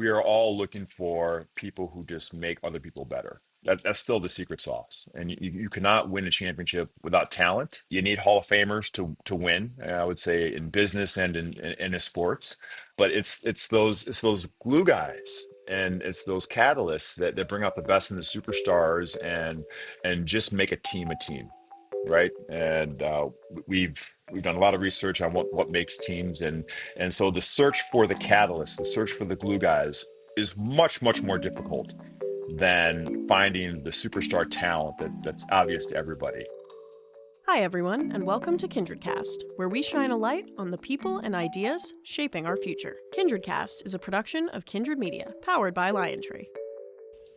we are all looking for people who just make other people better. That's still the secret sauce. And you cannot win a championship without talent. You need Hall of Famers to win. I would say in business and in sports. But it's those glue guys and it's those catalysts that bring out the best in the superstars and just make a team, right? And we've done a lot of research on what makes teams, and so the search for the catalyst, the search for the glue guys, is much more difficult than finding the superstar talent that's obvious to everybody. Hi, everyone, and welcome to KindredCast, where we shine a light on the people and ideas shaping our future. KindredCast is a production of Kindred Media, powered by LionTree.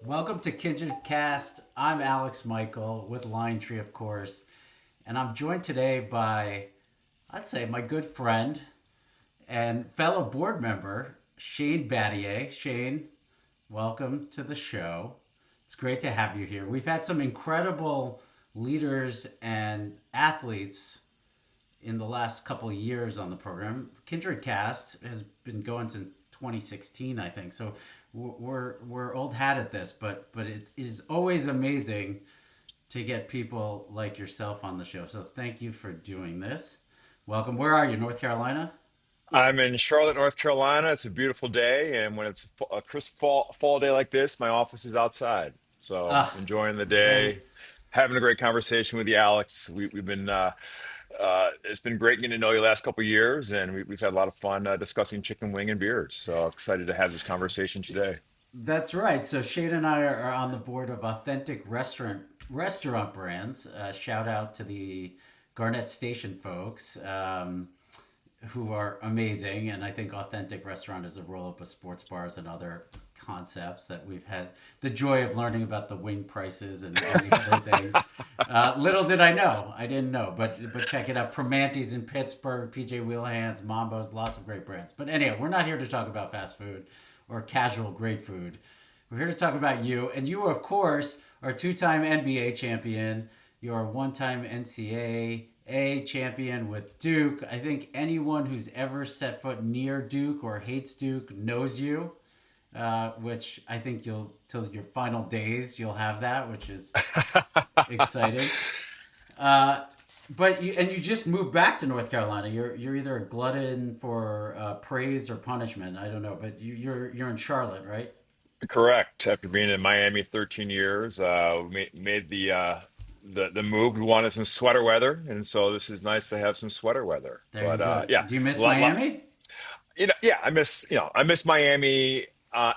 Welcome to KindredCast. I'm Alex Michael with LionTree, of course, and I'm joined today by, I'd say, my good friend and fellow board member, Shane Battier. Shane, welcome to the show. It's great to have you here. We've had some incredible leaders and athletes in the last couple of years on the program. KindredCast has been going since 2016, I think. So we're old hat at this, but it is always amazing to get people like yourself on the show. So thank you for doing this. Welcome. Where are you? North Carolina? I'm in Charlotte, North Carolina. It's a beautiful day, and when it's a crisp fall day like this, my office is outside. So Ah, enjoying the very. day, having a great conversation with you, Alex. We've been it's been great getting to know you the last couple of years, and we've had a lot of fun discussing chicken wing and beers. So excited to have this conversation today. That's right. So Shane and I are on the board of Authentic Restaurant Brands. Shout out to the Garnett Station folks, who are amazing, and I think Authentic Restaurant is a roll up of sports bars and other concepts that we've had the joy of learning about the wing prices and all these other things. Little did I know, I didn't know, but check it out. Primanti's in Pittsburgh, PJ Wheelhands, Mambo's, lots of great brands. But anyway, we're not here to talk about fast food or casual great food. We're here to talk about you, and you, of course, are two-time NBA champion. You're a one-time NCAA champion with Duke. I think anyone who's ever set foot near Duke or hates Duke knows you, which I think you'll, till your final days, you'll have that, which is exciting. Uh, but you just moved back to North Carolina. You're either a glutton for praise or punishment. I don't know, but you're in Charlotte, right? Correct. After being in Miami 13 years, we made the move. We wanted some sweater weather, and so this is nice to have some sweater weather. There you But go. yeah, Do you miss lot, lot, Miami? yeah, I miss Miami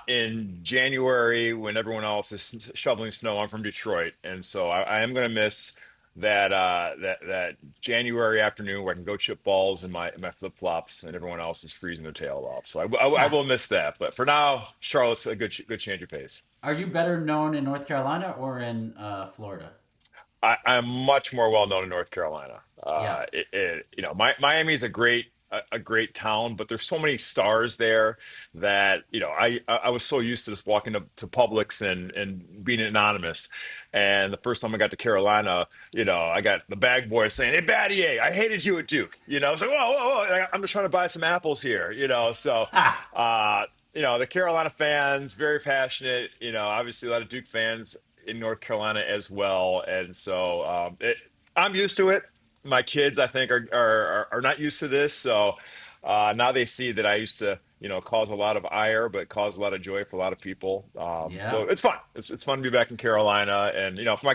in January when everyone else is shoveling snow. I'm from Detroit, and so I am gonna miss that January afternoon where I can go chip balls in my flip flops and everyone else is freezing their tail off. So I Ah, will miss that. But for now, Charlotte's a good change of pace. are you better known in North Carolina or in Florida? I'm much more well known in North Carolina. Yeah. Miami is a great town, but there's so many stars there that I was so used to just walking up to Publix and being anonymous. And the first time I got to Carolina, I got the bag boy saying, "Hey, Battier, I hated you at Duke." I was like, "Whoa! I'm just trying to buy some apples here." So. Ah, Uh, the Carolina fans, very passionate. Obviously a lot of Duke fans in North Carolina as well, and so I'm used to it. My kids, I think, are not used to this, so now they see that I used to, cause a lot of ire, but cause a lot of joy for a lot of people. So yeah. it's fun. It's fun to be back in Carolina, and for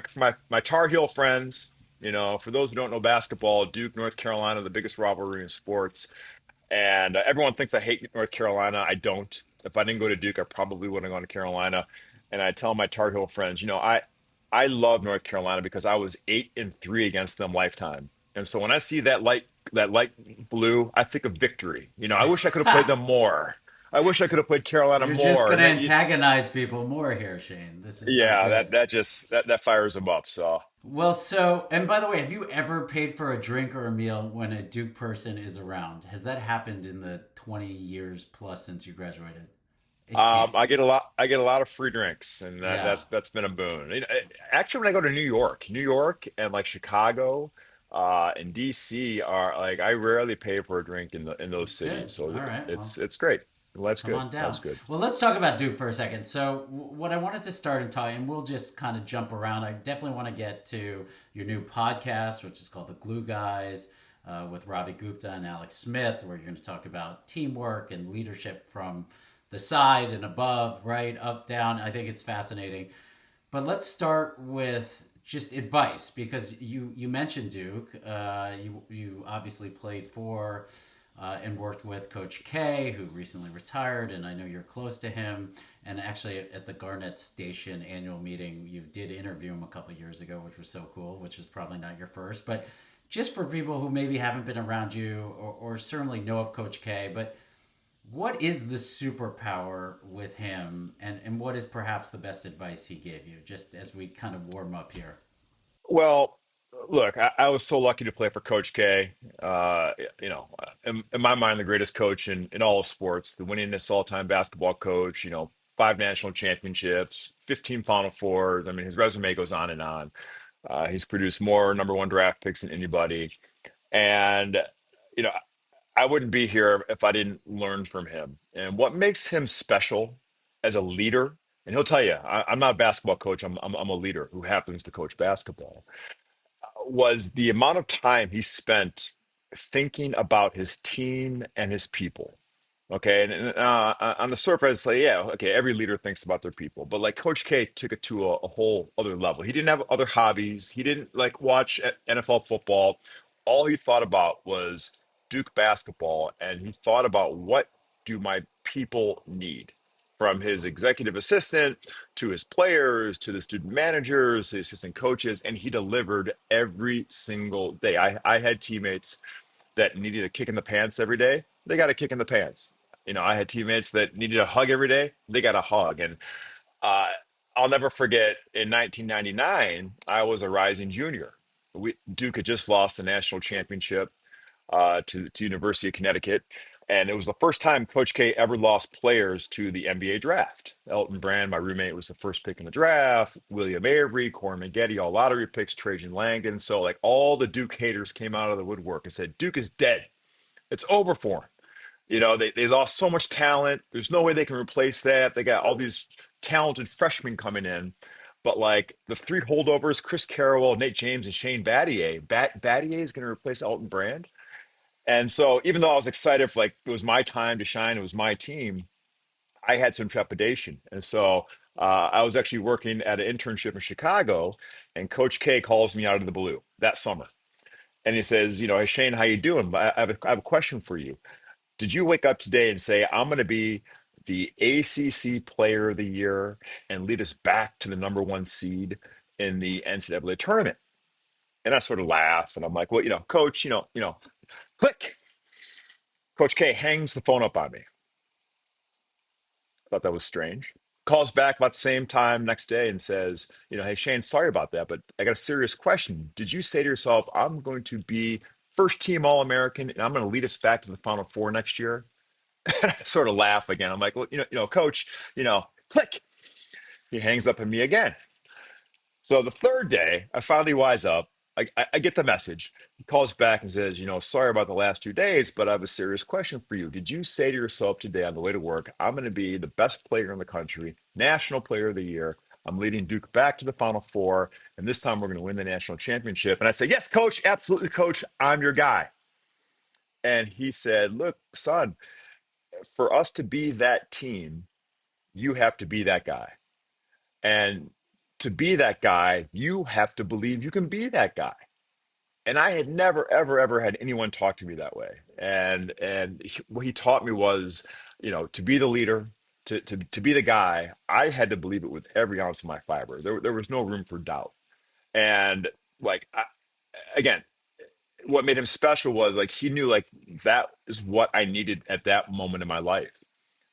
my Tar Heel friends, for those who don't know basketball, Duke, North Carolina, the biggest rivalry in sports. And everyone thinks I hate North Carolina. I don't. If I didn't go to Duke, I probably wouldn't have gone to Carolina. And I tell my Tar Heel friends, I love North Carolina because I was 8-3 against them lifetime. And so when I see that light blue, I think of victory. I wish I could have played them more. I wish I could have played Carolina You're just more. going And to that, antagonize people more here, Shane. This is not yeah, that good. that just that fires them up. So Well, so, and by the way, have you ever paid for a drink or a meal when a Duke person is around? Has that happened in the 20 years plus since you graduated? It I can't. get a lot. I get a lot of free drinks, and that, Yeah. that's been a boon. Actually, when I go to New York, and like Chicago, and DC are like I rarely pay for a drink in those That's cities, good. so All right. it's Well, it's great. Life's Come good. on Life's down. good. Well, let's talk about Duke for a second. So, what I wanted to start and talk, and we'll just kind of jump around. I definitely want to get to your new podcast, which is called The Glue Guys, with Ravi Gupta and Alex Smith, where you're going to talk about teamwork and leadership from the side and above, right, up, down. I think it's fascinating. But let's start with just advice because you mentioned Duke. You obviously played for and worked with Coach K, who recently retired, and I know you're close to him. And actually, at the Garnett Station annual meeting, you did interview him a couple of years ago, which was so cool. Which is probably not your first, but just for people who maybe haven't been around you or certainly know of Coach K, but what is the superpower with him, and what is perhaps the best advice he gave you, just as we kind of warm up here? Well, look, I was so lucky to play for Coach K. In my mind, the greatest coach in all of sports, the winningest all-time basketball coach. 5 national championships, 15 Final Fours. I mean, his resume goes on and on. He's produced more number one draft picks than anybody, and you know, I wouldn't be here if I didn't learn from him. And what makes him special as a leader, and he'll tell you, I'm not a basketball coach. I'm a leader who happens to coach basketball. Was the amount of time he spent thinking about his team and his people. Okay, and on the surface, like, yeah, okay, every leader thinks about their people, but like Coach K took it to a whole other level. He didn't have other hobbies. He didn't like watch NFL football. All he thought about was Duke basketball, and he thought about what do my people need, from his executive assistant to his players to the student managers, the assistant coaches, and he delivered every single day. I had teammates that needed a kick in the pants every day. They got a kick in the pants. I had teammates that needed a hug every day. They got a hug. And uh, I'll never forget in 1999, I was a rising junior. Duke had just lost the national championship to University of Connecticut. And it was the first time Coach K ever lost players to the NBA draft. Elton Brand, my roommate, was the first pick in the draft. William Avery, Corey Maggette, all lottery picks, Trajan Langdon. So like all the Duke haters came out of the woodwork and said, Duke is dead. It's over for him. They lost so much talent. There's no way they can replace that. They got all these talented freshmen coming in. But like the three holdovers, Chris Carroll, Nate James, and Shane Battier, Battier is going to replace Elton Brand. And so, even though I was excited for like it was my time to shine, it was my team, I had some trepidation. And so, I was actually working at an internship in Chicago, and Coach K calls me out of the blue that summer, and he says, "Hey Shane, how you doing? I have a question for you. Did you wake up today and say I'm going to be the ACC Player of the Year and lead us back to the number one seed in the NCAA tournament?" And I sort of laugh, and I'm like, "Well, Coach, click." Coach K hangs the phone up on me. Thought that was strange. Calls back about the same time next day and says, hey, Shane, sorry about that, but I got a serious question. Did you say to yourself, I'm going to be first team All American and I'm going to lead us back to the Final Four next year? I sort of laugh again. I'm like, well, Coach, click. He hangs up on me again. So the third day, I finally wise up. I get the message. He calls back and says, sorry about the last 2 days, but I have a serious question for you. Did you say to yourself today on the way to work, I'm going to be the best player in the country, national player of the year? I'm leading Duke back to the Final Four, and this time we're going to win the national championship. And I said, yes, coach, absolutely, coach, I'm your guy. And he said, look, son, for us to be that team, you have to be that guy. And to be that guy, you have to believe you can be that guy. And I had never, ever, ever had anyone talk to me that way. What he taught me was, to be the leader, to be the guy, I had to believe it with every ounce of my fiber. There was no room for doubt. And like, again, what made him special was like he knew like that is what I needed at that moment in my life,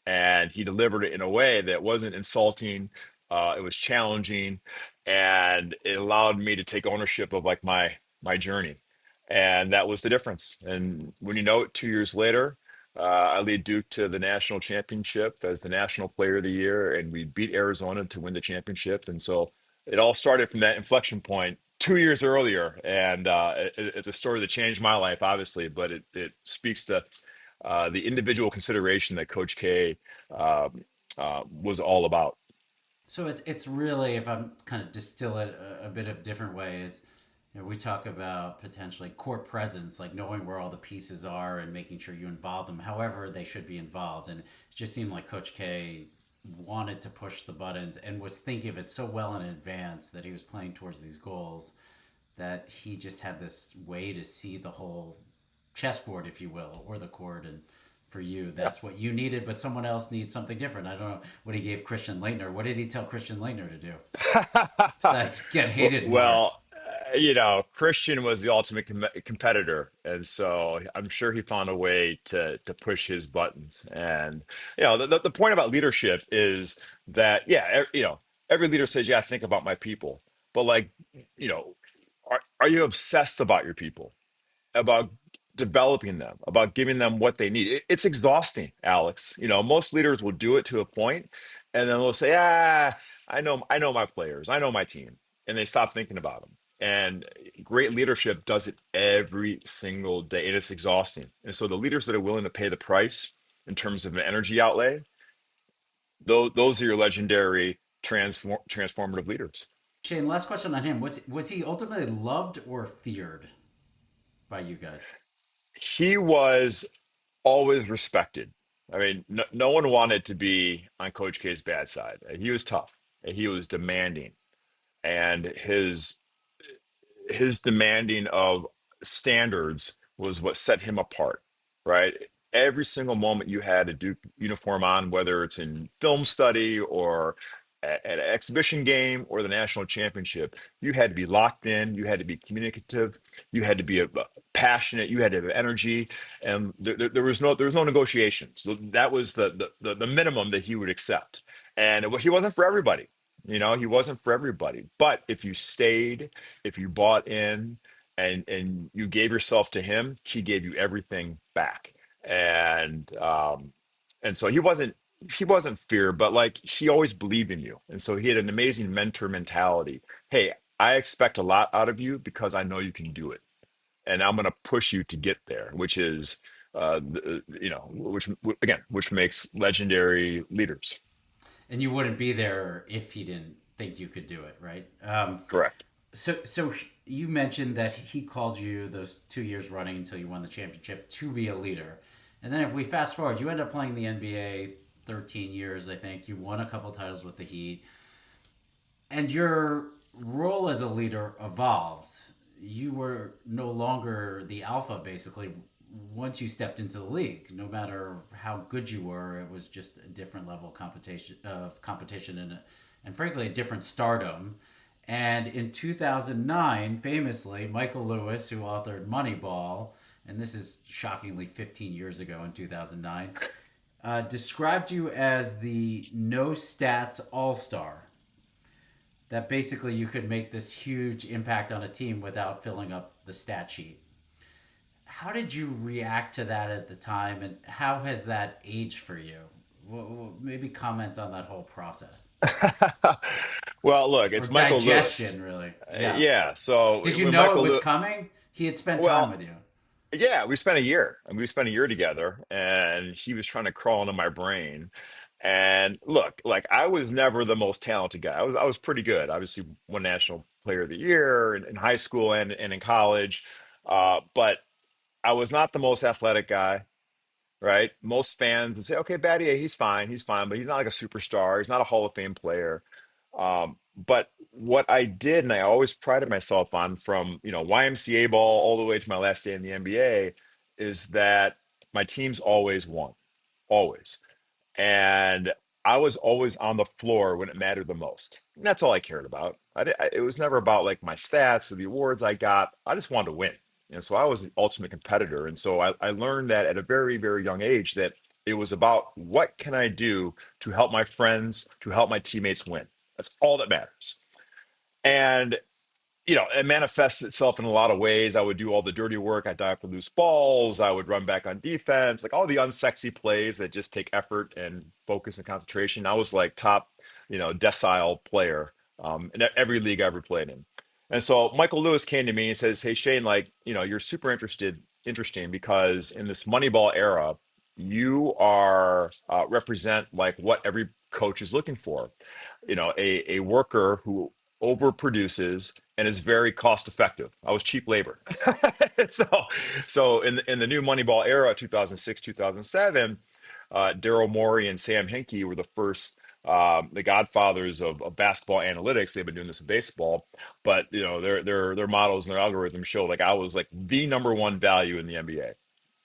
and he delivered it in a way that wasn't insulting. It was challenging, and it allowed me to take ownership of like my journey, and that was the difference. And when you know it, 2 years later, I lead Duke to the national championship as the national player of the year, and we beat Arizona to win the championship. And so it all started from that inflection point 2 years earlier, and it's a story that changed my life, obviously, but it speaks to the individual consideration that Coach K was all about. So it's really, if I'm kind of distill it a bit of different ways, we talk about potentially court presence, like knowing where all the pieces are and making sure you involve them however they should be involved. And it just seemed like Coach K wanted to push the buttons and was thinking of it so well in advance that he was playing towards these goals, that he just had this way to see the whole chessboard, if you will, or the court. And for you, that's what you needed, but someone else needs something different. I don't know what he gave Christian Leitner. What did he tell Christian Leitner to do? Besides get hated more. Well, Christian was the ultimate competitor, and so I'm sure he found a way to push his buttons. And the point about leadership is that every leader says, "Yeah, think about my people," but like, you know, are you obsessed about your people? About developing them, about giving them what they need. It's exhausting, Alex. Most leaders will do it to a point, and then they'll say, I know my players, I know my team," and they stop thinking about them. And great leadership does it every single day, and it's exhausting. And so the leaders that are willing to pay the price in terms of an energy outlay, those are your legendary transformative leaders. Shane, last question on him. Was he ultimately loved or feared by you guys? He was always respected. I mean, no one wanted to be on Coach K's bad side. He was tough. He was demanding, and his demanding of standards was what set him apart, right? Every single moment you had a Duke uniform on, whether it's in film study or at an exhibition game or the national championship, you had to be locked in, you had to be communicative, you had to be passionate, you had to have energy, and there was no negotiations. So that was the minimum that he would accept, and he wasn't for everybody. He wasn't for everybody. But if you stayed, if you bought in, and you gave yourself to him, he gave you everything back. And so he wasn't fear, but like he always believed in you. And so he had an amazing mentor mentality. Hey, I expect a lot out of you because I know you can do it, and I'm going to push you to get there, which is which makes legendary leaders. And you wouldn't be there if he didn't think you could do it, right? Correct. So you mentioned that he called you those 2 years running until you won the championship to be a leader. And then if we fast forward, you end up playing the NBA 13 years, I think. You won a couple titles with the Heat. And your role as a leader evolved. You were no longer the alpha, basically, once you stepped into the league. No matter how good you were, it was just a different level of competition and frankly, a different stardom. And in 2009, famously, Michael Lewis, who authored Moneyball, and this is shockingly 15 years ago in 2009, described you as the no stats all star. That basically you could make this huge impact on a team without filling up the stat sheet. How did you react to that at the time, and how has that aged for you? Maybe comment on that whole process Well, look, or it's Michael Lewis. digestion, really. Yeah. Yeah. So Did you when know it Michael, was coming? He had spent time well, with you. yeah, we spent a year, and we spent a year together, and he was trying to crawl into my brain. And look, like I was never the most talented guy. I was pretty good. Obviously, won National Player of the Year in high school and in college, but I was not the most athletic guy, right? Most fans would say, okay, Battier, he's fine, but he's not like a superstar. He's not a Hall of Fame player. But what I did, and I always prided myself on from, YMCA ball all the way to my last day in the NBA, is that my teams always won, always. And I was always on the floor when it mattered the most. And that's all I cared about. It was never about like my stats or the awards I got. I just wanted to win. And so I was the ultimate competitor. And so I learned that at a very, very young age that it was about what can I do to help my friends, to help my teammates win. That's all that matters. And it manifests itself in a lot of ways. I would do all the dirty work. I'd dive for loose balls. I would run back on defense, like all the unsexy plays that just take effort and focus and concentration. I was like top, decile player in every league I ever played in. And so Michael Lewis came to me and says, "Hey Shane, like, you're super interesting because in this Moneyball era." you are represent like what every coach is looking for. A worker who overproduces and is very cost effective. I was cheap labor. so so in the new Moneyball era, 2006, 2007, Daryl Morey and Sam Hinkie were the first, the godfathers of basketball analytics. They've been doing this in baseball, but their models and their algorithms show like I was like the number one value in the NBA,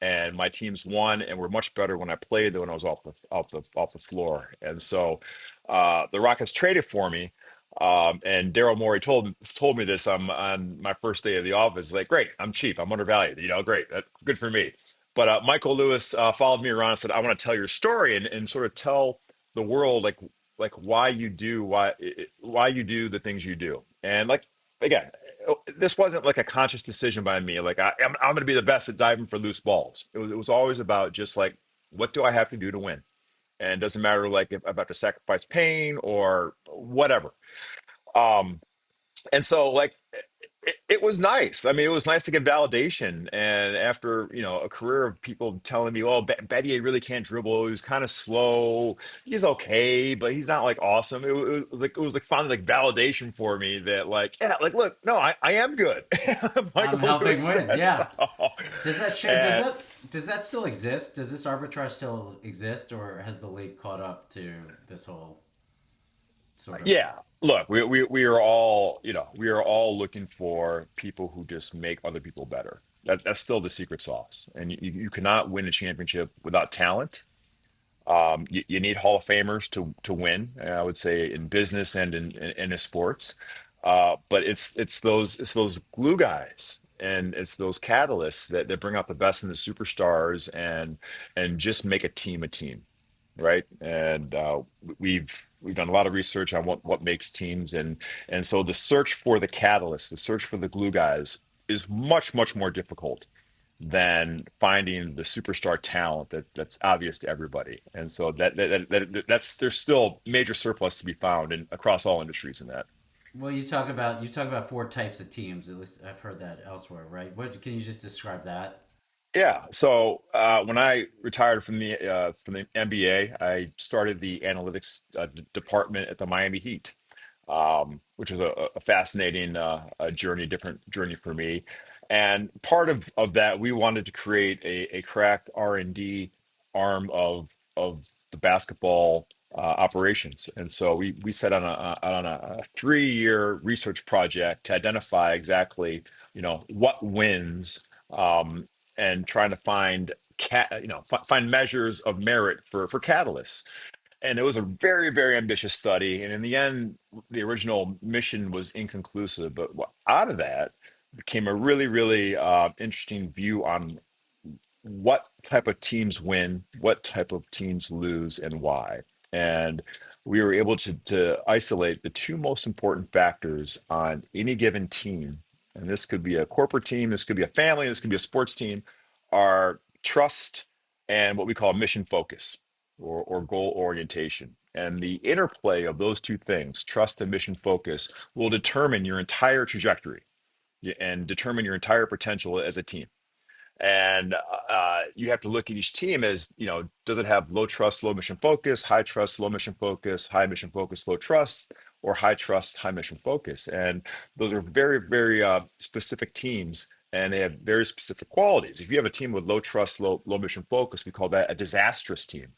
and my teams won and were much better when I played than when I was off the floor. And so the Rockets traded for me. And Daryl Morey told me this on my first day of the office. Like, great, I'm cheap, I'm undervalued. Great, good for me. But Michael Lewis followed me around and said, "I want to tell your story and sort of tell the world like why you do the things you do." And like again, this wasn't like a conscious decision by me. Like I'm going to be the best at diving for loose balls. It was always about just like what do I have to do to win, and it doesn't matter like if I have to sacrifice pain or whatever. Um, and so like it was nice. I mean, it was nice to get validation. And after a career of people telling me, "Oh, Battier really can't dribble. He was kind of slow. He's okay, but he's not like awesome." It was like finally like validation for me that like yeah, like look, no, I am good. I'm Michael helping Lewis win. says so. Yeah. Does that sh- does And that does that still exist? Does this arbitrage still exist, or has the league caught up to this whole sort of? yeah, look, we are all looking for people who just make other people better. That's still the secret sauce, and you cannot win a championship without talent. You need Hall of Famers to win. I would say in business and in sports, but it's those glue guys and it's those catalysts that bring out the best in the superstars and just make a team, right? And we've done a lot of research on what makes teams, and so the search for the catalyst, the search for the glue guys, is much more difficult than finding the superstar talent that's obvious to everybody. And so that's there's still major surplus to be found in across all industries in that. Well, you talk about four types of teams. At least I've heard that elsewhere, right? What can you just describe that? Yeah. So when I retired from the NBA, I started the analytics department at the Miami Heat, which was a fascinating journey, different journey for me. And part of that, we wanted to create a crack R&D arm of the basketball operations. And so we set on a 3-year research project to identify exactly, what wins, and trying to find measures of merit for catalysts. And it was a very ambitious study, and in the end the original mission was inconclusive, but out of that became a really interesting view on what type of teams win, what type of teams lose, and why. And we were able to isolate the two most important factors on any given team. And this could be a corporate team, this could be a family, this could be a sports team, are trust and what we call mission focus or goal orientation. And the interplay of those two things, trust and mission focus, will determine your entire trajectory and determine your entire potential as a team. And you have to look at each team as, does it have low trust, low mission focus, high trust, low mission focus, high mission focus, low trust, or high trust, high mission focus? And those are very specific teams, and they have very specific qualities. If you have a team with low trust, low mission focus, we call that a disastrous team.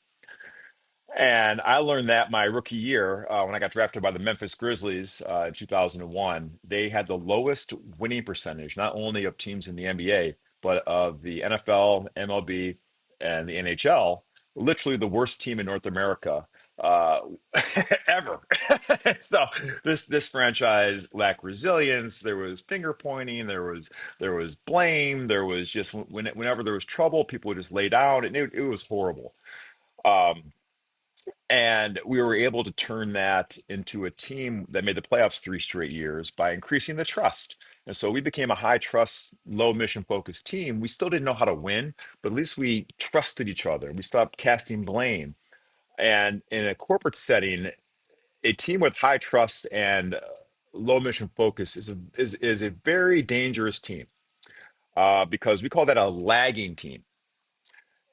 And I learned that my rookie year, when I got drafted by the Memphis Grizzlies in 2001. They had the lowest winning percentage, not only of teams in the NBA, but of the NFL, MLB, and the NHL. Literally the worst team in North America uh, ever. So this franchise lacked resilience. There was finger pointing. There was blame. There was just whenever there was trouble, people would just lay down, and it was horrible. Um, and we were able to turn that into a team that made the playoffs 3 straight years by increasing the trust. And so we became a high trust, low mission focused team. We still didn't know how to win, but at least we trusted each other. We stopped casting blame. And in a corporate setting, a team with high trust and low mission focus is a very dangerous team, because we call that a lagging team.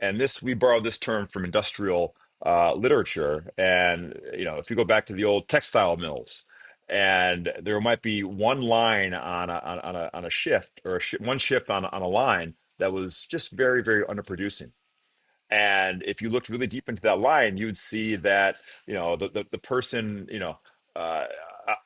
And this, we borrowed this term from industrial literature. And, if you go back to the old textile mills, and there might be one line on a shift, or one shift on a line that was just very, very underproducing. And if you looked really deep into that line, you would see that, the person, uh,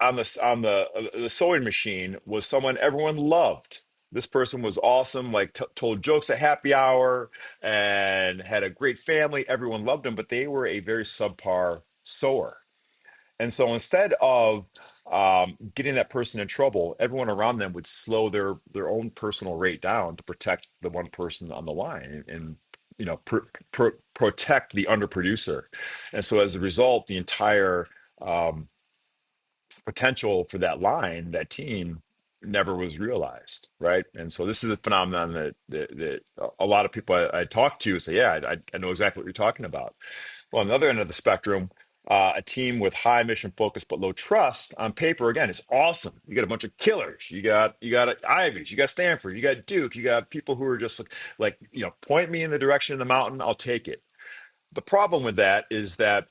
on the sewing machine was someone everyone loved. This person was awesome, like told jokes at happy hour and had a great family. Everyone loved them, but they were a very subpar sewer. And so instead of getting that person in trouble, everyone around them would slow their own personal rate down to protect the one person on the line, and protect the underproducer. And so as a result, the entire um, potential for that line, that team, never was realized, right? And so this is a phenomenon that a lot of people I talk to say, yeah, I know exactly what you're talking about. Well, on the other end of the spectrum, a team with high mission focus but low trust, on paper, again, is awesome. You got a bunch of killers. You got Ivies. You got Stanford. You got Duke. You got people who are just like, point me in the direction of the mountain, I'll take it. The problem with that is that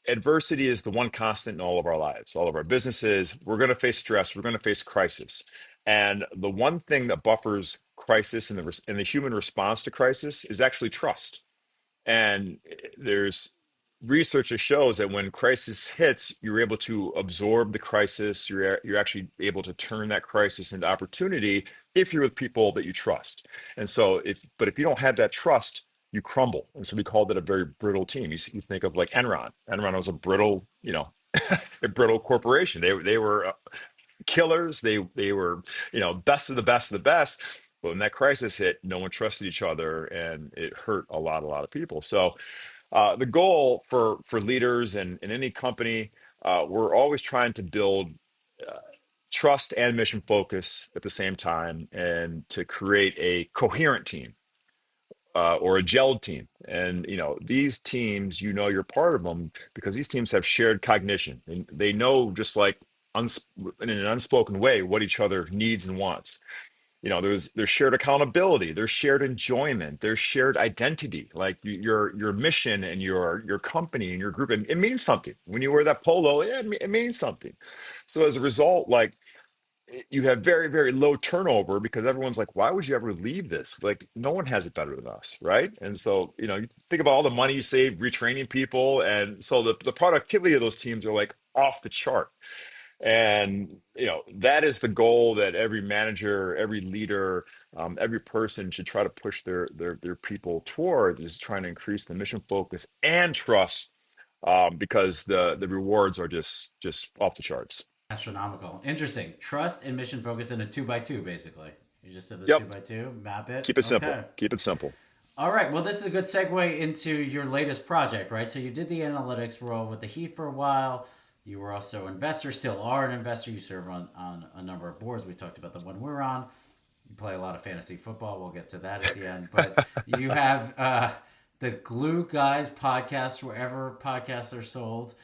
adversity is the one constant in all of our lives, all of our businesses. We're going to face stress. We're going to face crisis. And the one thing that buffers crisis and the human response to crisis is actually trust. And there's research that shows that when crisis hits, you're able to absorb the crisis. You're actually able to turn that crisis into opportunity if you're with people that you trust. And so, if you don't have that trust, you crumble. And so we called it a very brittle team. You think of like Enron. Enron was a brittle, a brittle corporation. They were killers. They were, best of the best of the best. But when that crisis hit, no one trusted each other, and it hurt a lot of people. So the goal for leaders and in any company, we're always trying to build uh, trust and mission focus at the same time, and to create a coherent team, or a gelled team. And these teams, you're part of them because these teams have shared cognition, and they know, just like in an unspoken way, what each other needs and wants. There's shared accountability, there's shared enjoyment, there's shared identity. Like your mission and your company and your group, it means something. When you wear that polo, yeah, it means something. So as a result, like, you have very, very low turnover because everyone's like, why would you ever leave this? Like, no one has it better than us, right? And so, you think about all the money you save retraining people, and so the productivity of those teams are like off the chart. And that is the goal that every manager, every leader, every person should try to push their people toward, is trying to increase the mission focus and trust, because the rewards are just off the charts. Astronomical. Interesting. Trust and mission focus in a two by two, basically. You just did the two Yep. by two, map it. Keep it simple. Okay. Keep it simple. All right. Well, this is a good segue into your latest project, right? So you did the analytics role with the Heat for a while. You were also an investor, still are an investor. You serve on a number of boards. We talked about the one we're on. You play a lot of fantasy football. We'll get to that at the end. But you have the Glue Guys podcast, wherever podcasts are sold.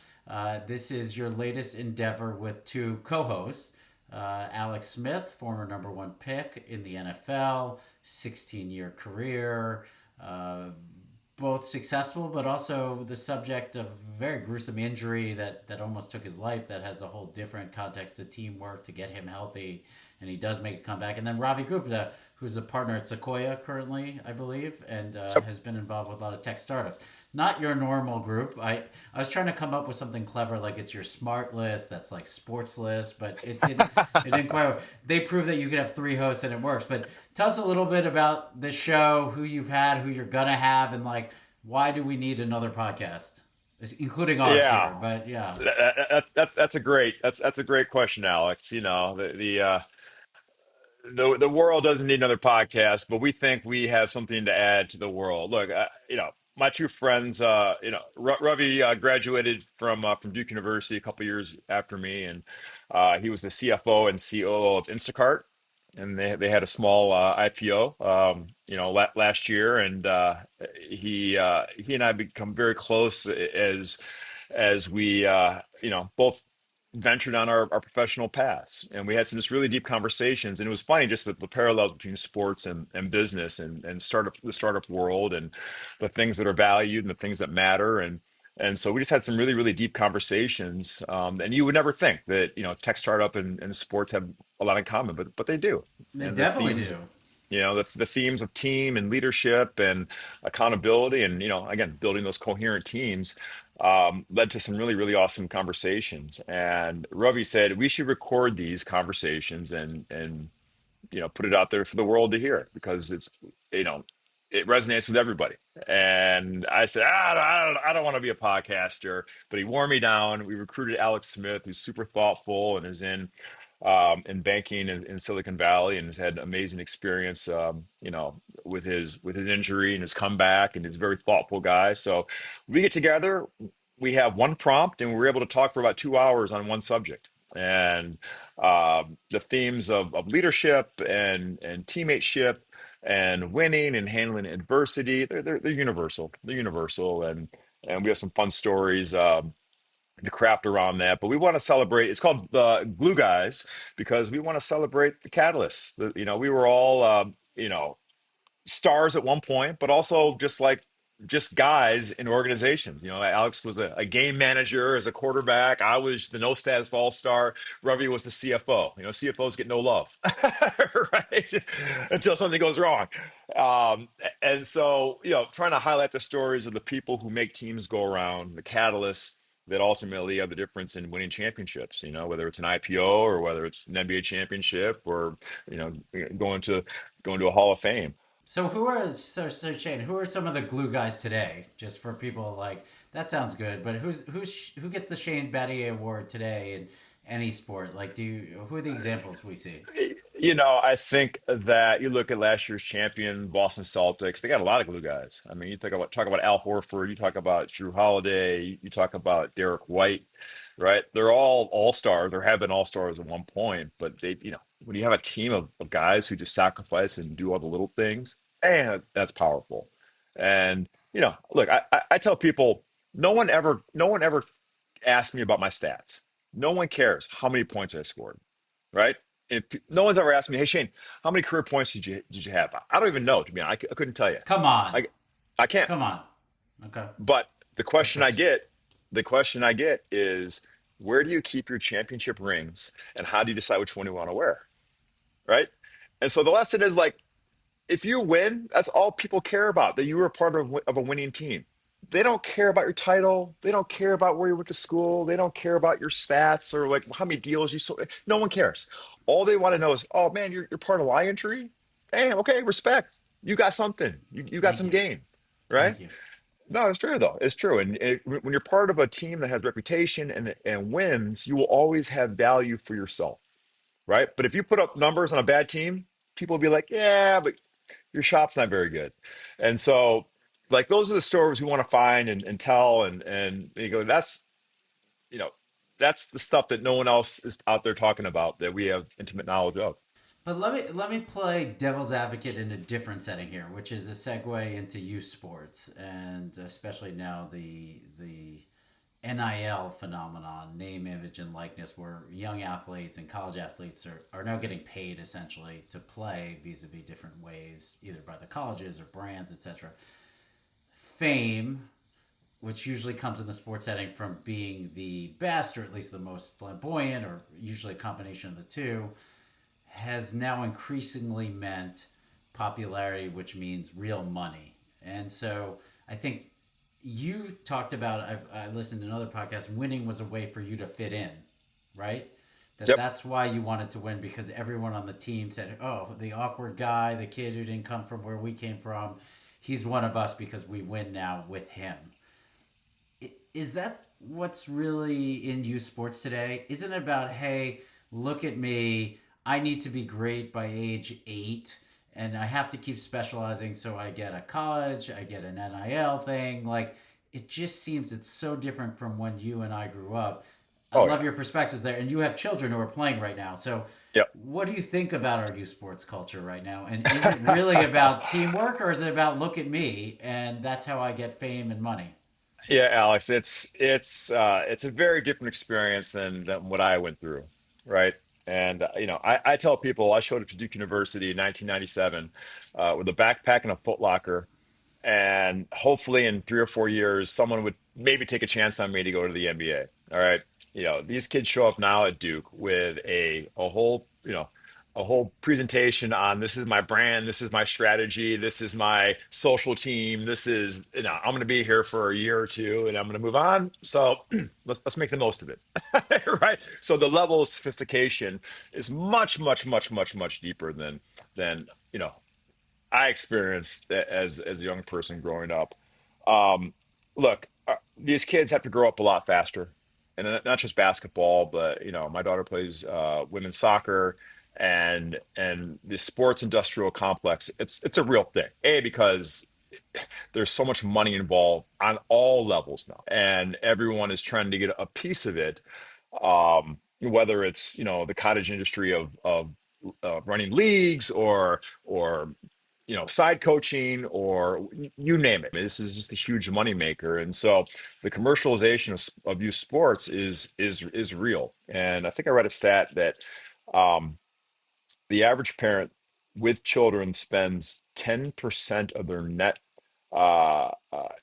This is your latest endeavor with two co hosts. Alex Smith, former number one pick in the NFL, 16-year career, uh, both successful, but also the subject of very gruesome injury that almost took his life, that has a whole different context to teamwork to get him healthy. And he does make a comeback. And then Ravi Gupta, who's a partner at Sequoia currently, I believe, and Yep. has been involved with a lot of tech startups. Not your normal group. I was trying to come up with something clever, like it's your smart list that's like sports list, but it didn't quite work. They prove that you could have three hosts and it works. But tell us a little bit about the show, who you've had, who you're gonna have, and like why do we need another podcast, including ours Yeah. here? But yeah, That's a great question, Alex. The world doesn't need another podcast, but we think we have something to add to the world. Look, my two friends, Ravi graduated from Duke University a couple years after me, and he was the CFO and COO of Instacart, and they had a small IPO, last year, and he and I become very close as we both ventured on our professional paths, and we had some just really deep conversations. And it was funny, just the parallels between sports and business and the startup world, and the things that are valued and the things that matter. And so we just had some really, really deep conversations. And you would never think that, tech startup and sports have a lot in common, but they do. They And the definitely themes, do. the themes of team and leadership and accountability, and again, building those coherent teams, led to some really, really awesome conversations. And Ravi said we should record these conversations and put it out there for the world to hear, because you know it resonates with everybody. And I said, I don't want to be a podcaster, but he wore me down. We recruited Alex Smith, who's super thoughtful and is in banking in Silicon Valley, and has had amazing experience, with his injury and his comeback, and he's a very thoughtful guy. So we get together, we have one prompt, and we're able to talk for about 2 hours on one subject. And the themes of leadership and teammateship and winning and handling adversity, they're universal. They're universal, and we have some fun stories. The craft around that. But we want to celebrate. It's called the Glue Guys because we want to celebrate the catalysts. We were all, stars at one point, but also just guys in organizations. Alex was a game manager as a quarterback. I was the no status all star. Ravi was the CFO. CFOs get no love, right? Until something goes wrong. And so, trying to highlight the stories of the people who make teams go around, the catalysts that ultimately have the difference in winning championships, whether it's an IPO or whether it's an NBA championship or, you know, going to going to a Hall of Fame. So so Shane? Who are some of the glue guys today? Just for people like that sounds good, but who gets the Shane Battier Award today in any sport? Like, who are the examples we see? I think that you look at last year's champion Boston Celtics. They got a lot of glue guys. I mean, you talk about Al Horford, you talk about Drew Holiday, you talk about Derek White, right? They're all stars. There have been all stars at one point, but when you have a team of guys who just sacrifice and do all the little things, and that's powerful. And look, I tell people, no one ever asked me about my stats. No one cares how many points I scored, right? If no one's ever asked me, hey Shane, how many career points did you have? I don't even know. To be honest, I couldn't tell you. Come on, I I can't. come on. Okay, But the that's question I just get, the question I get is, where do you keep your championship rings, and how do you decide which one you want to wear, right? And so the lesson is, like, if you win, that's all people care about, that you were a part of a winning team. They don't care about your title. They don't care about where you went to school. They don't care about your stats or like how many deals you sold. No one cares. All they want to know is, oh man, you're part of LionTree. Hey, okay, respect. You got something. You got thank some you, game, right? thank you. No, it's true though. It's true. And when you're part of a team that has reputation and wins, you will always have value for yourself, right? But if you put up numbers on a bad team, people will be like, yeah, but your shop's not very good. And so, like, those are the stories we want to find and tell. And you go, you know, that's the stuff that no one else is out there talking about, that we have intimate knowledge of. But let me play devil's advocate in a different setting here, which is a segue into youth sports, and especially now the NIL phenomenon, name, image, and likeness, where young athletes and college athletes are now getting paid essentially to play vis-a-vis different ways, either by the colleges or brands, etc. Fame, which usually comes in the sports setting from being the best or at least the most flamboyant, or usually a combination of the two, has now increasingly meant popularity, which means real money. And so I think you talked about, I listened to another podcast, winning was a way for you to fit in, right? Yep. That's why you wanted to win, because everyone on the team said, oh, the awkward guy, the kid who didn't come from where we came from, he's one of us because we win now with him. Is that what's really in youth sports today? Isn't it about, hey, look at me, I need to be great by age 8, and I have to keep specializing so I get a college, I get an NIL thing. Like, it just seems it's so different from when you and I grew up. I'd Oh love yeah. your perspectives there. And you have children who are playing right now. So, Yep. what do you think about our youth sports culture right now? And is it really about teamwork, or is it about look at me and that's how I get fame and money? Yeah, Alex, it's a very different experience than what I went through, right? And I tell people I showed up to Duke University in 1997 with a backpack and a Foot Locker, and hopefully in 3 or 4 years, someone would maybe take a chance on me to go to the NBA. All right, these kids show up now at Duke with a whole a whole presentation on this is my brand, this is my strategy, this is my social team, this is I'm going to be here for a year or two, and I'm going to move on. So let's make the most of it, right? So the level of sophistication is much, much, much, much, much deeper than I experienced as a young person growing up. Um, Look, these kids have to grow up a lot faster, and not just basketball, but my daughter plays women's soccer, and the sports industrial complex. It's a real thing. A, because there's so much money involved on all levels now, and everyone is trying to get a piece of it. Whether it's the cottage industry of running leagues or side coaching or you name it. This is just a huge moneymaker. And so the commercialization of youth sports is real. And I think I read a stat that um, the average parent with children spends 10% of their net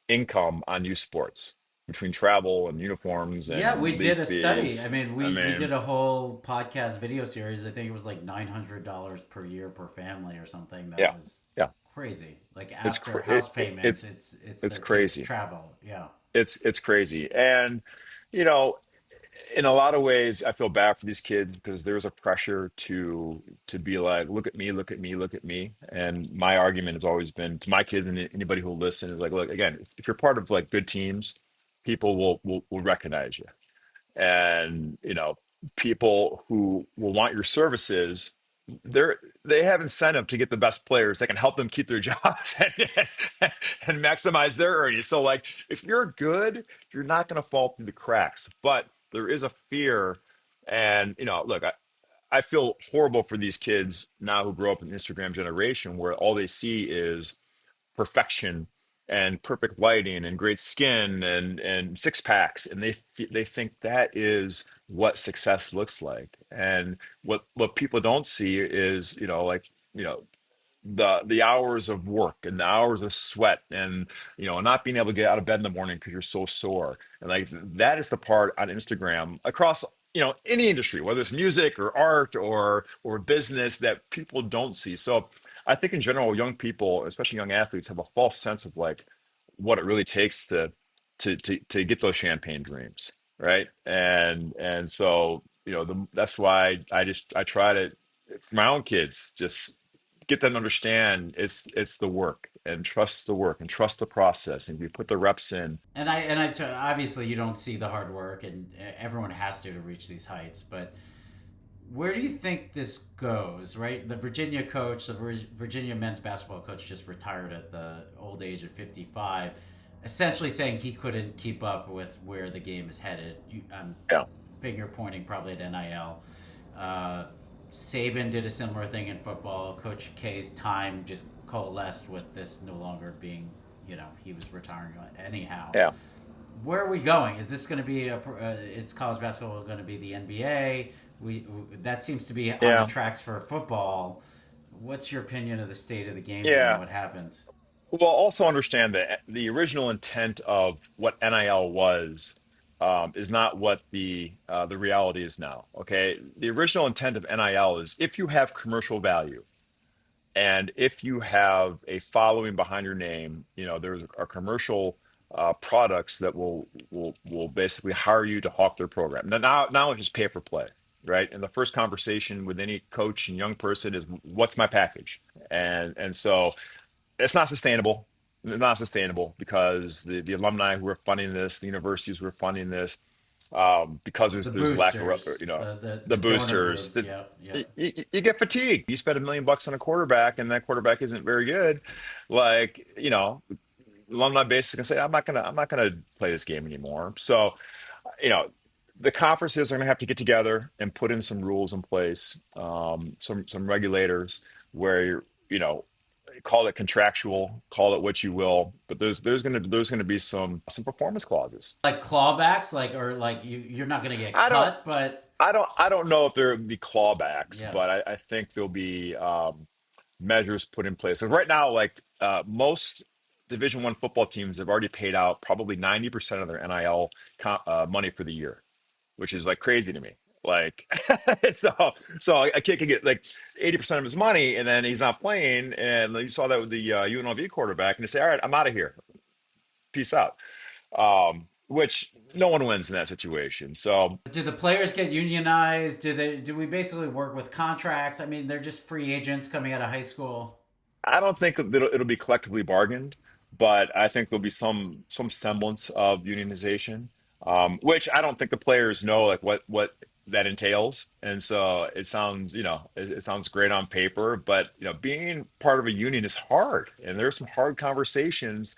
income on youth sports between travel and uniforms Yeah, we and league did a study. I fees. mean, I we mean, did a whole podcast video series. I think it was like $900 per year per family or something. That yeah, was yeah, crazy. Like it's after cra- house payments, it's it's it's their kids' crazy. travel. Yeah. It's crazy. And you know, in a lot of ways, I feel bad for these kids because there's a pressure to be like, look at me, look at me, look at me. And my argument has always been to my kids and anybody who'll listen is like, look, again, if you're part of like good teams, people will recognize you. And people who will want your services, they have incentive to get the best players that can help them keep their jobs and maximize their earnings. So like if you're good, you're not going to fall through the cracks, but there is a fear. And look, I feel horrible for these kids now who grow up in the Instagram generation where all they see is perfection and perfect lighting and great skin and six packs, and they think that is what success looks like. And what people don't see is like the hours of work and the hours of sweat and not being able to get out of bed in the morning because you're so sore. And like that is the part on Instagram across any industry, whether it's music or art or business, that people don't see. So I think in general young people, especially young athletes, have a false sense of like what it really takes to get those champagne dreams, right? And so that's why I try to, for my own kids, just get them to understand it's the work, and trust the work and trust the process, and if you put the reps in. Obviously you don't see the hard work, and everyone has to reach these heights. But where do you think this goes? Right, the Virginia coach, the Virginia men's basketball coach, just retired at the old age of 55, essentially saying he couldn't keep up with where the game is headed. I'm Yeah, finger pointing probably at NIL. Uh, Saban did a similar thing in football. Coach K's time just coalesced with this no longer being, he was retiring anyhow. yeah, Where are we going? Is this going to be is college basketball going to be the NBA? That seems to be on the yeah, tracks for football. What's your opinion of the state of the game here and yeah. what happens? Well, also understand that the original intent of what NIL was is not what the reality is now. Okay, the original intent of NIL is if you have commercial value, and if you have a following behind your name, there are commercial products that will basically hire you to hawk their program. Now it's just pay for play, right? And the first conversation with any coach and young person is, "What's my package?" And so it's not sustainable. Not sustainable because the alumni who are funding this, the universities who are funding this, because The there's lack of boosters, the the donor boosters. groups. Yeah, yeah. You get fatigued. You spend $1 million on a quarterback, and that quarterback isn't very good. Like alumni basically say, I'm not gonna play this game anymore. So you know, the conferences are going to have to get together and put in some rules in place, some regulators where you know call it contractual, call it what you will, but there's gonna be some performance clauses. Like clawbacks, like, or like you're not going to get I don't cut, but I don't know if there will be clawbacks, yeah. but I think there'll be measures put in place. So right now, like most Division I football teams have already paid out probably 90% of their NIL money for the year, which is like crazy to me. Like, so a kid could get like 80% of his money, and then he's not playing. And you saw that with the UNLV quarterback, and they say, "All right, I'm out of here. Peace out." Which no one wins in that situation. So Do the players get unionized? Do we basically work with contracts? I mean, they're just free agents coming out of high school. I don't think it'll be collectively bargained, but I think there'll be some semblance of unionization, which I don't think the players know like what that entails. And so it sounds, it sounds great on paper, but being part of a union is hard, and there's some hard conversations.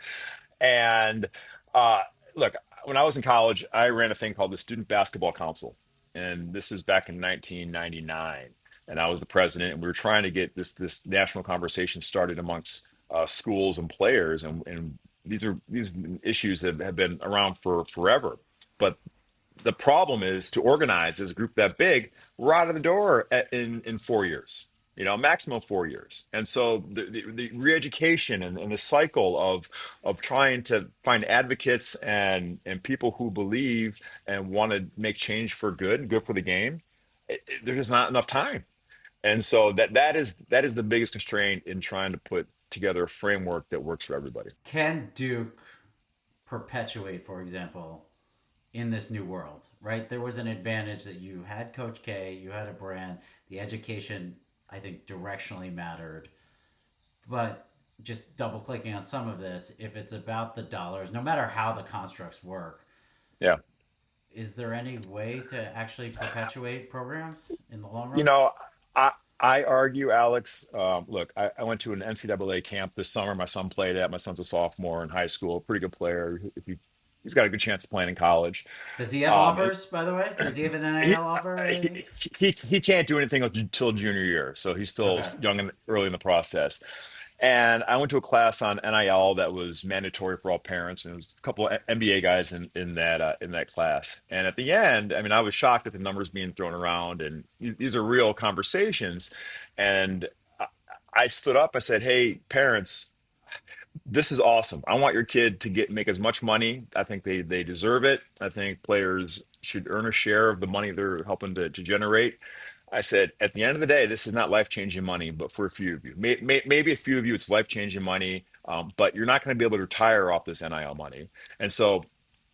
And uh, look, when I was in college, I ran a thing called the Student Basketball Council, and this is back in 1999. And I was the president, and we were trying to get this national conversation started amongst schools and players, and these issues have been around for forever. But the problem is to organize as a group that big, we're out of the door in 4 years, maximum 4 years. And so the re-education and the cycle of trying to find advocates and people who believe and want to make change for good for the game, there's just not enough time. And so that is the biggest constraint in trying to put together a framework that works for everybody. Can Duke perpetuate, for example, in this new world, right? There was an advantage that you had Coach K, you had a brand, the education, I think, directionally mattered. But just double clicking on some of this, if it's about the dollars, no matter how the constructs work, Yeah. is there any way to actually perpetuate programs in the long You run? know, I I argue, Alex. Look, I went to an NCAA camp this summer. My son played at. My son's a sophomore in high school. Pretty good player. He's got a good chance of playing in college. Does he have Um, offers, by the way? Does he have an he, NIL offer? he can't do anything until junior year, so he's still Okay. young and early in the process. And I went to a class on NIL that was mandatory for all parents, and there was a couple of NBA guys in that class. And at the end, I mean, I was shocked at the numbers being thrown around, and these are real conversations. And I stood up. I said, "Hey, parents, this is awesome. I want your kid to make as much money. I think they deserve it. I think players should earn a share of the money they're helping to generate." I said, at the end of the day, this is not life changing money, but for a few of you, maybe a few of you, it's life changing money, but you're not going to be able to retire off this NIL money. And so,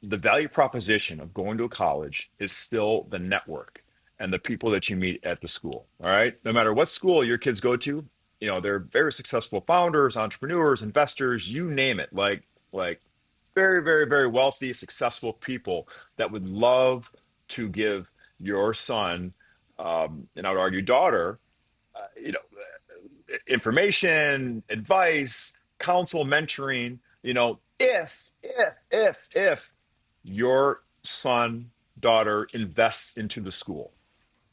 the value proposition of going to a college is still the network and the people that you meet at the school. All right, no matter what school your kids go to, they're very successful founders, entrepreneurs, investors, you name it, like very, very, very wealthy, successful people that would love to give your son, and I would argue daughter, information, advice, counsel, mentoring. If your son, daughter invests into the school,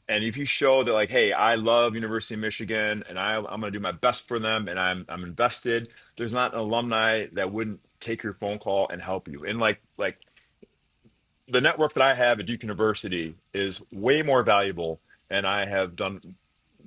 and if you show that, like, hey, I love University of Michigan, and I'm going to do my best for them, and I'm invested, there's not an alumni that wouldn't take your phone call and help you. And like the network that I have at Duke University is way more valuable, and I have done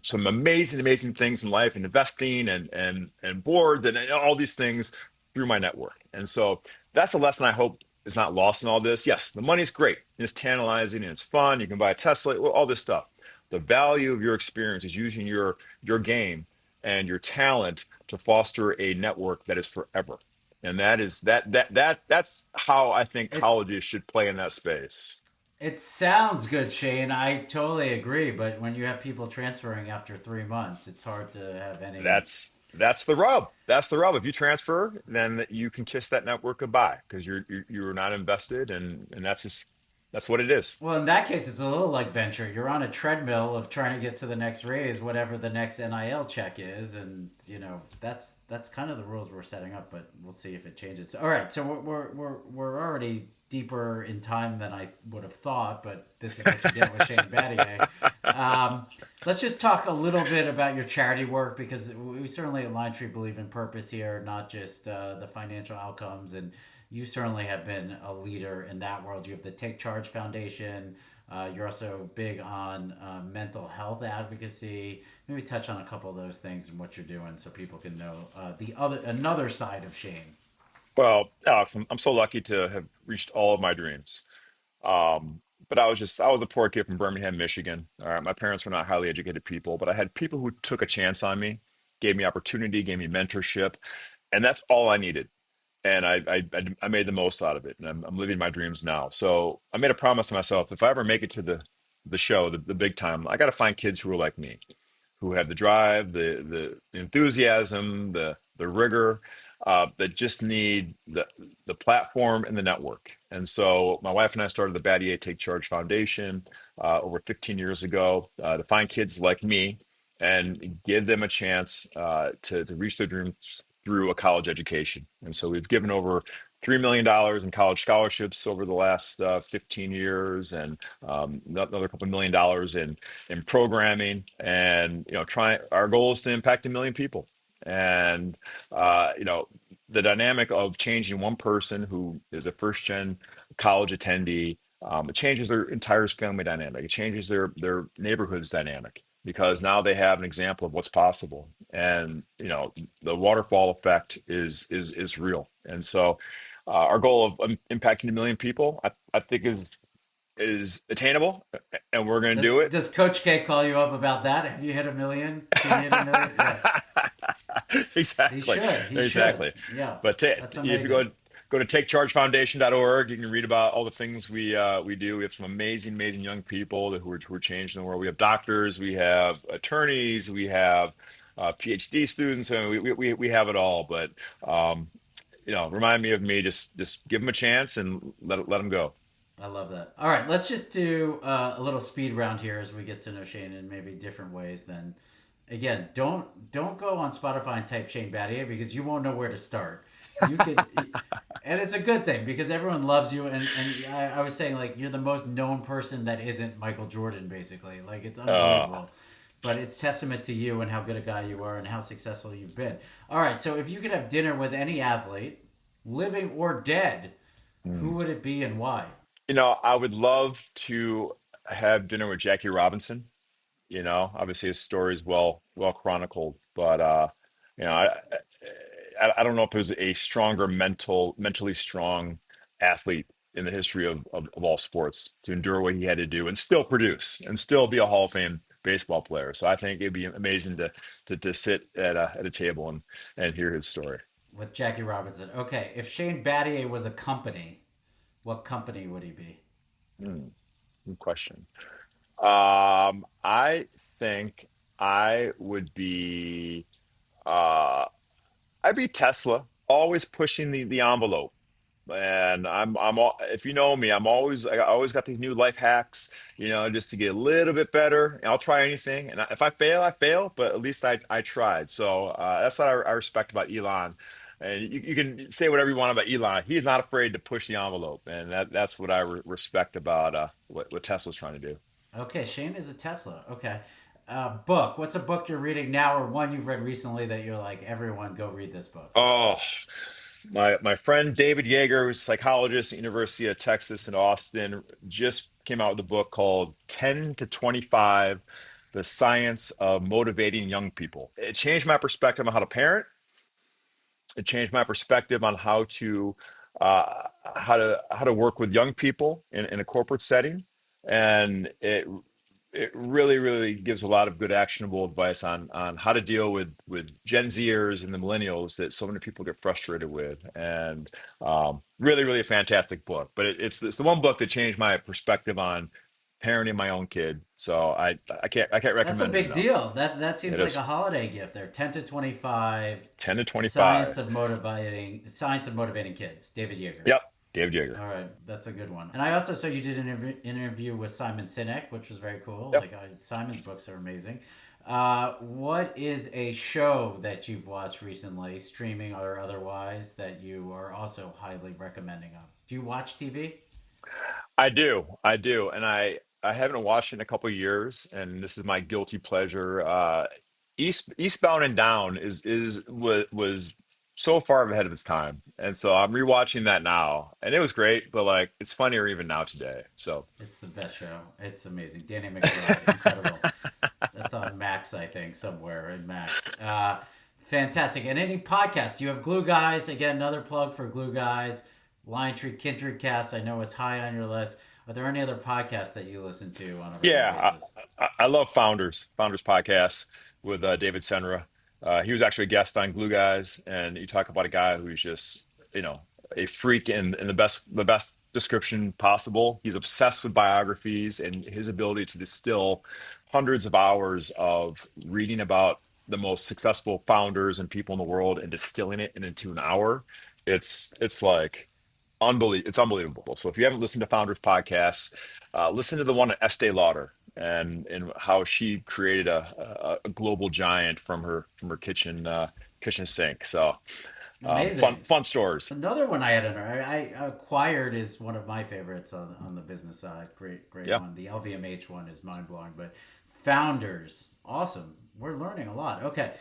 some amazing, amazing things in life and investing and boards and all these things through my network. And so that's a lesson I hope is not lost in all this. Yes, the money's great. It's tantalizing and it's fun. You can buy a Tesla, all this stuff. The value of your experience is using your game and your talent to foster a network that is forever. And that's how I think It colleges should play in that space. it sounds good, Shane. I totally agree. But when you have people transferring after 3 months, it's hard to have any. That's the rub. That's the rub. If you transfer, then you can kiss that network goodbye because you're not invested, and that's what it is. Well, in that case, it's a little like venture. You're on a treadmill of trying to get to the next raise, whatever the next NIL check is, and that's kind of the rules we're setting up. But we'll see if it changes. All right, so we're already deeper in time than I would have thought, but this is what you get with Shane Battier. Um, let's just talk a little bit about your charity work because we certainly at LionTree believe in purpose here, not just the financial outcomes. And you certainly have been a leader in that world. You have the Take Charge Foundation. You're also big on mental health advocacy. Maybe touch on a couple of those things and what you're doing so people can know the other another side of Shane. Well, Alex, I'm so lucky to have reached all of my dreams. Um, but I was a poor kid from Birmingham, Michigan. All right, my parents were not highly educated people, but I had people who took a chance on me, gave me opportunity, gave me mentorship, and that's all I needed. And I made the most out of it, and I'm living my dreams now. So I made a promise to myself: if I ever make it to the show, the big time, I got to find kids who are like me, who have the drive, the enthusiasm, the rigor, that just need the platform and the network. And so my wife and I started the Battier Take Charge Foundation over 15 years ago to find kids like me and give them a chance to reach their dreams through a college education. And so we've given over $3 million in college scholarships over the last 15 years, and another couple $1 million in programming. And try our goal is to impact 1 million people. And the dynamic of changing one person who is a first gen college attendee, it changes their entire family dynamic. It changes their neighborhood's dynamic because now they have an example of what's possible. And the waterfall effect is real. And so our goal of impacting 1 million people, I think is attainable, and we're going to do it. Does Coach K call you up about that? Have you hit 1 million? Can you hit 1 million? Yeah, he Exactly, should. He should. exactly. Yeah, But that's if you amazing. go to takechargefoundation.org, you can read about all the things we do. We have some amazing young people who are changing the world. We have doctors, we have attorneys, we have PhD students, and we have it all. But remind me of me. Just give them a chance and let them go. I love that. All right, let's just do a little speed round here as we get to know Shane in maybe different ways. Then, again, don't go on Spotify and type Shane Battier because you won't know where to start. You could, and it's a good thing because everyone loves you. And I was saying like you're the most known person that isn't Michael Jordan, basically. Like it's Uh, unbelievable. But it's testament to you and how good a guy you are and how successful you've been. All right, so if you could have dinner with any athlete, living or dead, who would it be and why? I would love to have dinner with Jackie Robinson. Obviously his story is well chronicled, but you know, I, I don't know if there's a stronger mentally strong athlete in the history of all sports to endure what he had to do and still produce and still be a Hall of Fame baseball player. So I think it'd be amazing to sit at a table and hear his story. With Jackie Robinson. Okay, if Shane Battier was a company, what company would he be? Hmm, good question. I think I would be. Uh, I'd be Tesla, always pushing the envelope. And if you know me, I always got these new life hacks, just to get a little bit better. And I'll try anything. And if I fail, I fail, but at least I tried. So that's what I respect about Elon. And you can say whatever you want about Elon. He's not afraid to push the envelope, and that's what I respect about what Tesla's trying to do. Okay, Shane is a Tesla. Okay. Book. What's a book you're reading now or one you've read recently that you're like, everyone go read this book? Oh, my friend David Yeager, who's a psychologist at University of Texas in Austin, just came out with a book called 10 to 25: The Science of Motivating Young People. It changed my perspective on how to parent. It changed my perspective on how to work with young people in a corporate setting. And it really gives a lot of good actionable advice on how to deal with Gen Zers and the millennials that so many people get frustrated with. And really a fantastic book. But it's the one book that changed my perspective on parenting my own kid. So I can't That's a recommend it big enough. deal. That seems It like is a holiday gift there. 10 to 25 10 to 25. Science of motivating kids. David Yeager. Yep, David Yeager. All right, that's a good one. And I also saw you did an interview with Simon Sinek, which was very cool. Yep. Like Simon's books are amazing. What is a show that you've watched recently, streaming or otherwise, that you are also highly recommending of? Do you watch TV? I do, and I I haven't watched it in a couple of years, and this is my guilty pleasure. Eastbound and Down was so far ahead of its time, and so I'm rewatching that now, and it was great, but like it's funnier even now today. So It's the best show. It's amazing. Danny McBride, incredible. That's on Max, I think, somewhere in Max. Fantastic. And any podcast, you have Glue Guys. Again, another plug for Glue Guys. LionTree, Kindred Cast, I know is high on your list. Are there any other podcasts that you listen to on a regular yeah, basis? I love Founders podcast with David Senra. He was actually a guest on Glue Guys, and you talk about a guy who's just you know a freak in the best description possible. He's obsessed with biographies, and his ability to distill hundreds of hours of reading about the most successful founders and people in the world and distilling it into an hour. It's like unbelievable. It's unbelievable. So if you haven't listened to Founders podcasts, listen to the one at Estee Lauder and how she created a global giant from her kitchen sink. So Amazing. fun stories. Another one I had in I acquired is one of my favorites on the business side. Great Yeah. one. The LVMH one is mind blowing, but Founders, awesome. We're learning a lot. Okay.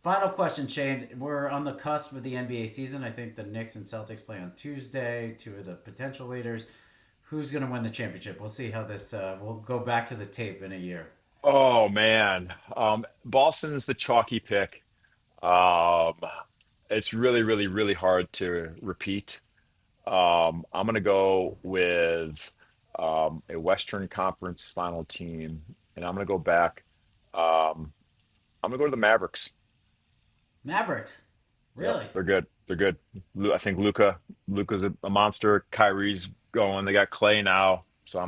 Final question, Shane. We're on the cusp of the NBA season. I think the Knicks and Celtics play on Tuesday, two of the potential leaders. Who's going to win the championship? We'll see how this, we'll go back to the tape in a year. Oh man, Boston's the chalky pick. Um, it's really hard to repeat. I'm gonna go with a Western Conference final team, and I'm gonna go back. Um, I'm gonna go to the Mavericks. Mavericks. Yep, Really? they're good. They're good. I think Luca's a monster. Kyrie's going. They got Clay now, so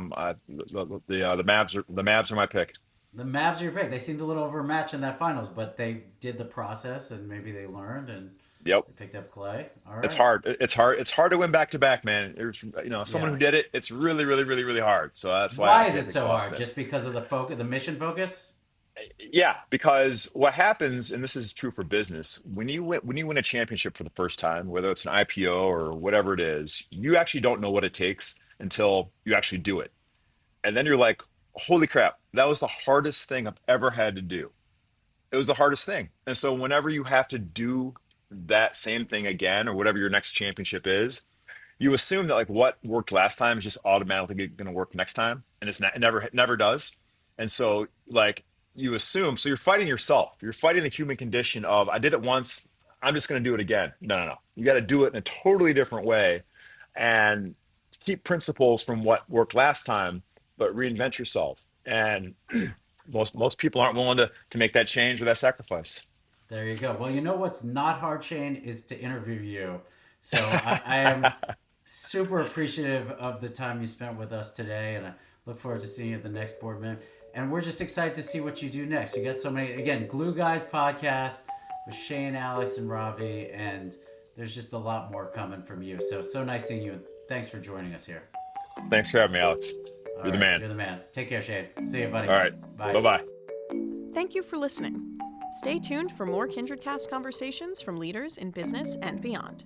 the Mavs are my pick. The Mavs are your pick. They seemed a little overmatched in that finals, but they did the process and maybe they learned and Yep. they picked up Clay. All It's right. hard. It's hard. It's hard to win back to back, man. There's, someone Yeah. who did it. It's really hard. So that's why Why I is can't it pick so hard? Boston. Just because of the focus, the mission focus? Yeah, because what happens, and this is true for business, when you win a championship for the first time, whether it's an IPO or whatever it is, you actually don't know what it takes until you actually do it, and then you're like, "Holy crap, that was the hardest thing I've ever had to do." It was the hardest thing, and so whenever you have to do that same thing again, or whatever your next championship is, you assume that like what worked last time is just automatically going to work next time, and it never does. And so like you assume, so you're fighting yourself. You're fighting the human condition of I did it once, I'm just going to do it again. No. You got to do it in a totally different way and keep principles from what worked last time, but reinvent yourself. And most people aren't willing to make that change or that sacrifice. There you go. Well, you know what's not hard, Shane, is to interview you. So I am super appreciative of the time you spent with us today, and I look forward to seeing you at the next board meeting. And we're just excited to see what you do next. You got so many, again, Glue Guys podcast with Shane, Alex, and Ravi, and there's just a lot more coming from you. So nice seeing you, and thanks for joining us here. Thanks for having me, Alex. All You're the right, man. you're the man. Take care, Shane. See you, buddy. All right. Bye. Bye bye. Thank you for listening. Stay tuned for more KindredCast conversations from leaders in business and beyond.